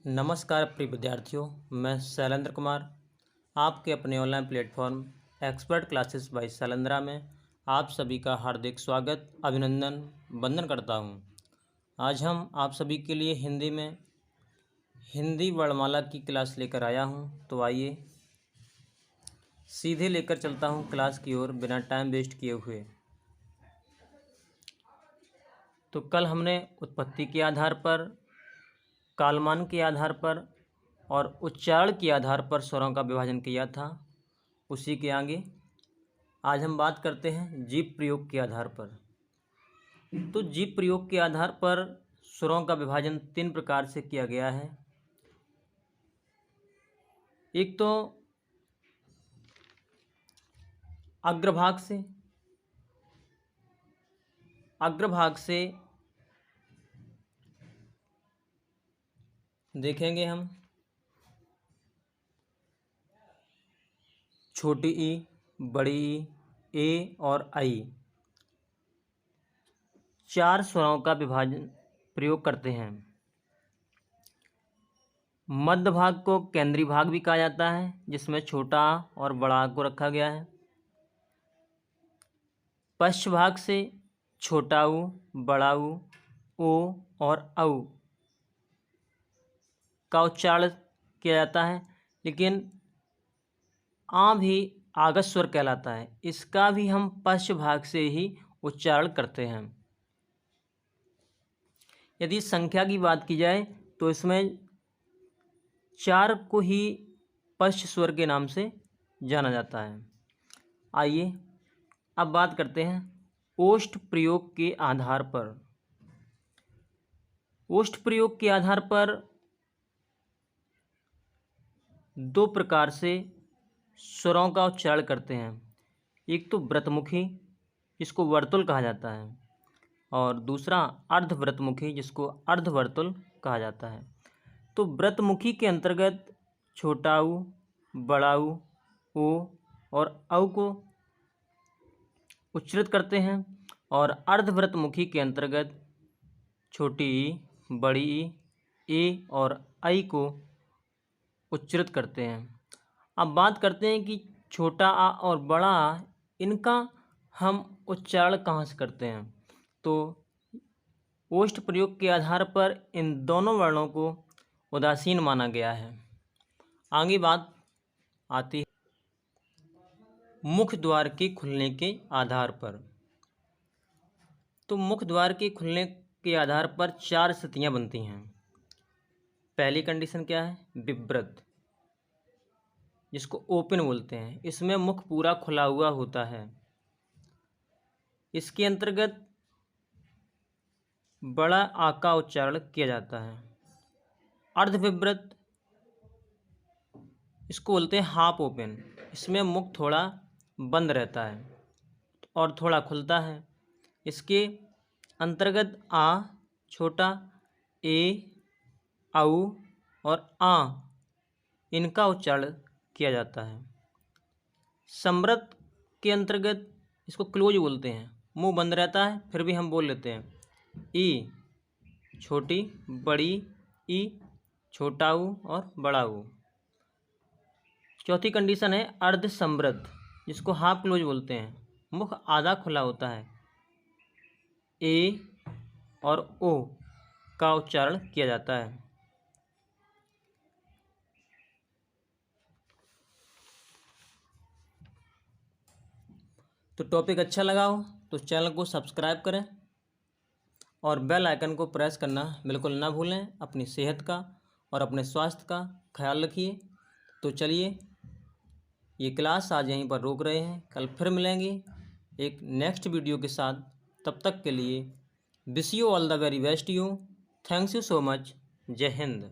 नमस्कार प्रिय विद्यार्थियों, मैं शैलेंद्र कुमार आपके अपने online platform expert classes bye Shailendra में आप सभी का हार्दिक स्वागत, अभिनंदन, वंदन करता हूं। आज हम आप सभी के लिए हिंदी वर्णमाला की क्लास लेकर आया हूं। तो आइए सीधे लेकर चलता हूं क्लास की ओर बिना टाइम वेस्ट किए हुए। तो कल हमने उत्पत्ति के आधार पर, कालमान के आधार पर और उच्चारण के आधार पर स्वरों का विभाजन किया था। उसी के आगे आज हम बात करते हैं जीव प्रयोग के आधार पर। तो जीव प्रयोग के आधार पर स्वरों का विभाजन 3 प्रकार से किया गया है। एक तो अग्रभाग से देखेंगे हम छोटी ई, बड़ी ई, ए और आई 4 स्वरों का विभाजन प्रयोग करते हैं। मध्य भाग को केंद्रीय भाग भी कहा जाता है, जिसमें छोटा आ और बड़ा आ को रखा गया है। पश्च भाग से छोटा ऊ, बड़ा ऊ, ओ और औ का उच्चारण किया जाता है, लेकिन आ भी आगत स्वर कहलाता है। इसका भी हम पश्च भाग से ही उच्चारण करते हैं। यदि संख्या की बात की जाए तो इसमें 4 को ही पश्च स्वर के नाम से जाना जाता है। आइए अब बात करते हैं ओष्ठ प्रयोग के आधार पर। ओष्ठ प्रयोग के आधार पर 2 प्रकार से स्वरों का उच्चारण करते हैं। एक तो व्रतमुखी, जिसको वर्तुल कहा जाता है, और दूसरा अर्धव्रतमुखी, जिसको अर्धवर्तुल कहा जाता है। तो व्रतमुखी के अंतर्गत छोटा ऊ, बड़ा ऊ, ओ और औ को उच्चारित करते हैं, और अर्धव्रतमुखी के अंतर्गत छोटी ई, बड़ी ई, ए और आई को उच्चारित करते हैं। अब बात करते हैं कि छोटा आ और बड़ा आ, इनका हम उच्चारण कहाँ से करते हैं। तो ओष्ठ प्रयोग के आधार पर इन दोनों वर्णों को उदासीन माना गया है। आगे बात आती है मुख द्वार के खुलने के आधार पर। तो मुख द्वार के खुलने के आधार पर 4 स्थितियां बनती हैं। पहली कंडीशन क्या है? विव्रत, जिसको ओपन बोलते हैं। इसमें मुख पूरा खुला हुआ होता है। इसके अंतर्गत बड़ा आ का उच्चारण किया जाता है। अर्धविव्रत, इसको बोलते हैं हाफ ओपन। इसमें मुख थोड़ा बंद रहता है और थोड़ा खुलता है। इसके अंतर्गत आ, छोटा ए, औ और आ, इनका उच्चारण किया जाता है। समृत के अंतर्गत इसको क्लोज बोलते हैं। मुंह बंद रहता है, फिर भी हम बोल लेते हैं। ई, छोटी, बड़ी ई, छोटा ऊ और बड़ा ऊ। चौथी कंडीशन है अर्ध समृद्ध, जिसको हाफ क्लोज बोलते हैं। मुख आधा खुला होता है। ए और ओ का उच्चारण किया जाता है। तो टॉपिक अच्छा लगा हो तो चैनल को सब्सक्राइब करें और बेल आइकन को प्रेस करना बिल्कुल ना भूलें। अपनी सेहत का और अपने स्वास्थ्य का ख्याल रखिए। तो चलिए, ये क्लास आज यहीं पर रोक रहे हैं। कल फिर मिलेंगे एक नेक्स्ट वीडियो के साथ। तब तक के लिए wish you all the very best you. Thanks you so much. जय हिंद।